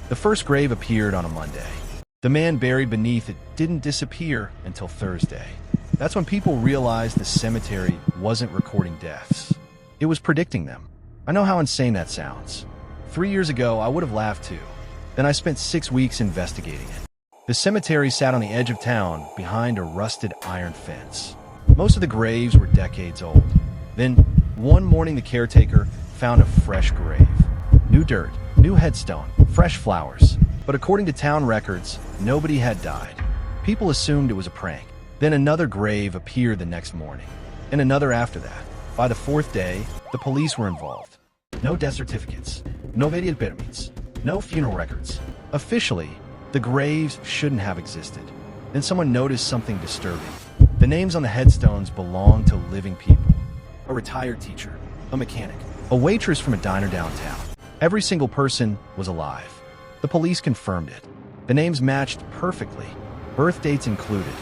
The first grave appeared on a Monday. The man buried beneath it didn't disappear until Thursday. That's when people realized the cemetery wasn't recording deaths. It was predicting them. I know how insane that sounds. 3 years ago, I would have laughed too. Then I spent 6 weeks investigating it. The cemetery sat on the edge of town behind a rusted iron fence. Most of the graves were decades old. Then, one morning, the caretaker found a fresh grave. New dirt, new headstone, fresh flowers. But according to town records, nobody had died. People assumed it was a prank. Then another grave appeared the next morning, and another after that. By the fourth day, the police were involved. No death certificates, no burial permits, no funeral records. Officially, the graves shouldn't have existed. Then someone noticed something disturbing. The names on the headstones belonged to living people. A retired teacher, a mechanic, a waitress from a diner downtown. Every single person was alive. The police confirmed it. The names matched perfectly, birth dates included.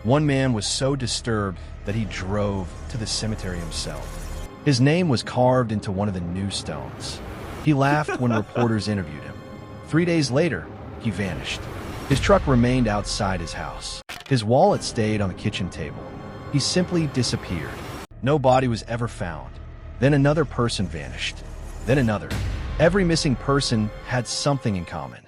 One man was so disturbed that he drove to the cemetery himself. His name was carved into one of the new stones. He laughed when reporters interviewed him. 3 days later, he vanished. His truck remained outside his house. His wallet stayed on the kitchen table. He simply disappeared. No body was ever found. Then another person vanished. Then another. Every missing person had something in common.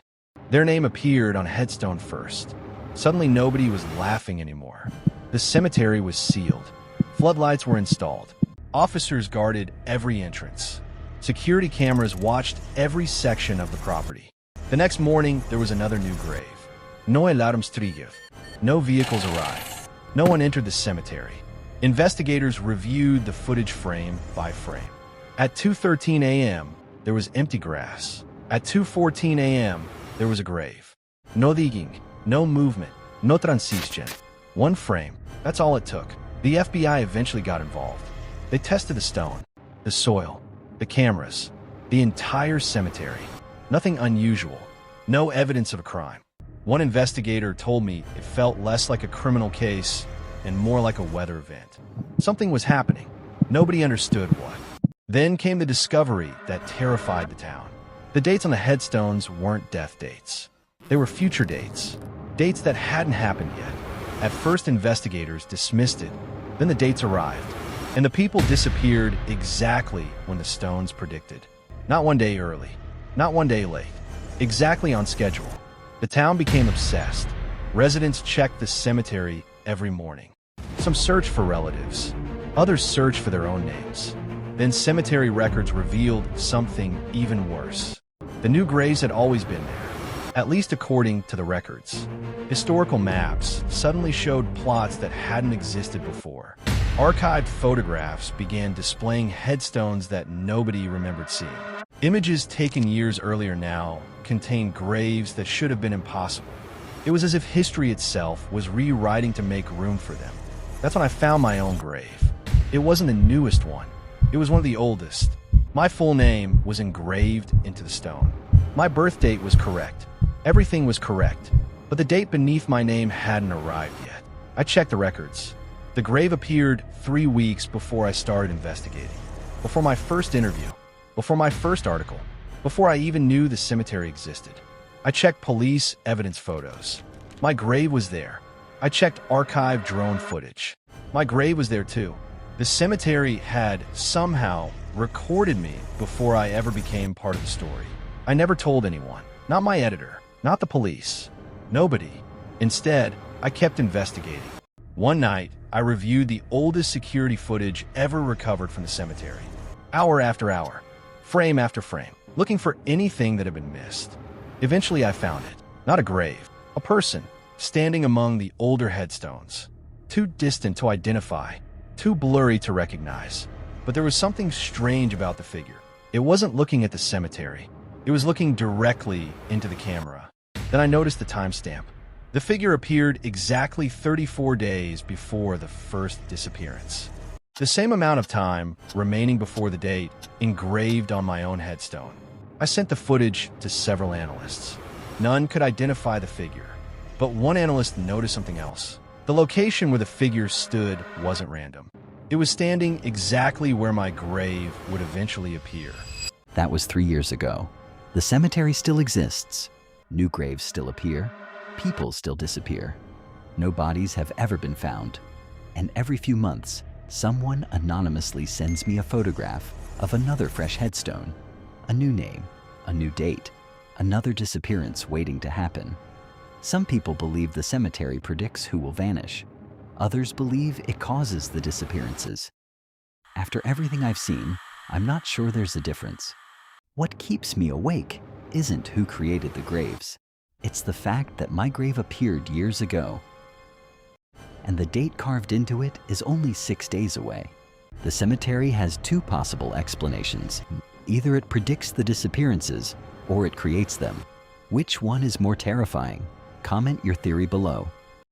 Their name appeared on a headstone first. Suddenly nobody was laughing anymore. The cemetery was sealed. Floodlights were installed. Officers guarded every entrance. Security cameras watched every section of the property. The next morning, there was another new grave. No alarms triggered. No vehicles arrived. No one entered the cemetery. Investigators reviewed the footage frame by frame. At 2:13 a.m., there was empty grass. At 2:14 a.m., there was a grave. No digging, no movement, no transition. One frame, that's all it took. The FBI eventually got involved. They tested the stone, the soil, the cameras, the entire cemetery. Nothing unusual, no evidence of a crime. One investigator told me it felt less like a criminal case and more like a weather event. Something was happening. Nobody understood what. Then came the discovery that terrified the town. The dates on the headstones weren't death dates. They were future dates, dates that hadn't happened yet. At first, investigators dismissed it. Then the dates arrived, and the people disappeared exactly when the stones predicted. Not one day early, not one day late, exactly on schedule. The town became obsessed. Residents checked the cemetery every morning. Some searched for relatives. Others searched for their own names. Then cemetery records revealed something even worse. The new graves had always been there, at least according to the records. Historical maps suddenly showed plots that hadn't existed before. Archived photographs began displaying headstones that nobody remembered seeing. Images taken years earlier now contained graves that should have been impossible. It was as if history itself was rewriting to make room for them. That's when I found my own grave. It wasn't the newest one. It was one of the oldest. My full name was engraved into the stone. My birth date was correct. Everything was correct. But the date beneath my name hadn't arrived yet. I checked the records. The grave appeared 3 weeks before I started investigating. Before my first interview. Before my first article. Before I even knew the cemetery existed. I checked police evidence photos. My grave was there. I checked archived drone footage. My grave was there too. The cemetery had somehow recorded me before I ever became part of the story. I never told anyone. Not my editor. Not the police. Nobody. Instead, I kept investigating. One night, I reviewed the oldest security footage ever recovered from the cemetery. Hour after hour. Frame after frame. Looking for anything that had been missed. Eventually, I found it. Not a grave. A person. Standing among the older headstones. Too distant to identify. Too blurry to recognize. But there was something strange about the figure. It wasn't looking at the cemetery. It was looking directly into the camera. Then I noticed the timestamp. The figure appeared exactly 34 days before the first disappearance. The same amount of time remaining before the date engraved on my own headstone. I sent the footage to several analysts. None could identify the figure. But one analyst noticed something else. The location where the figure stood wasn't random. It was standing exactly where my grave would eventually appear. That was 3 years ago. The cemetery still exists, New graves still appear, people still disappear. No bodies have ever been found. And every few months, someone anonymously sends me a photograph of another fresh headstone, a new name, a new date, another disappearance waiting to happen. Some people believe the cemetery predicts who will vanish. Others believe it causes the disappearances. After everything I've seen, I'm not sure there's a difference. What keeps me awake isn't who created the graves. It's the fact that my grave appeared years ago, and the date carved into it is only 6 days away. The cemetery has two possible explanations. Either it predicts the disappearances, or it creates them. Which one is more terrifying? Comment your theory below.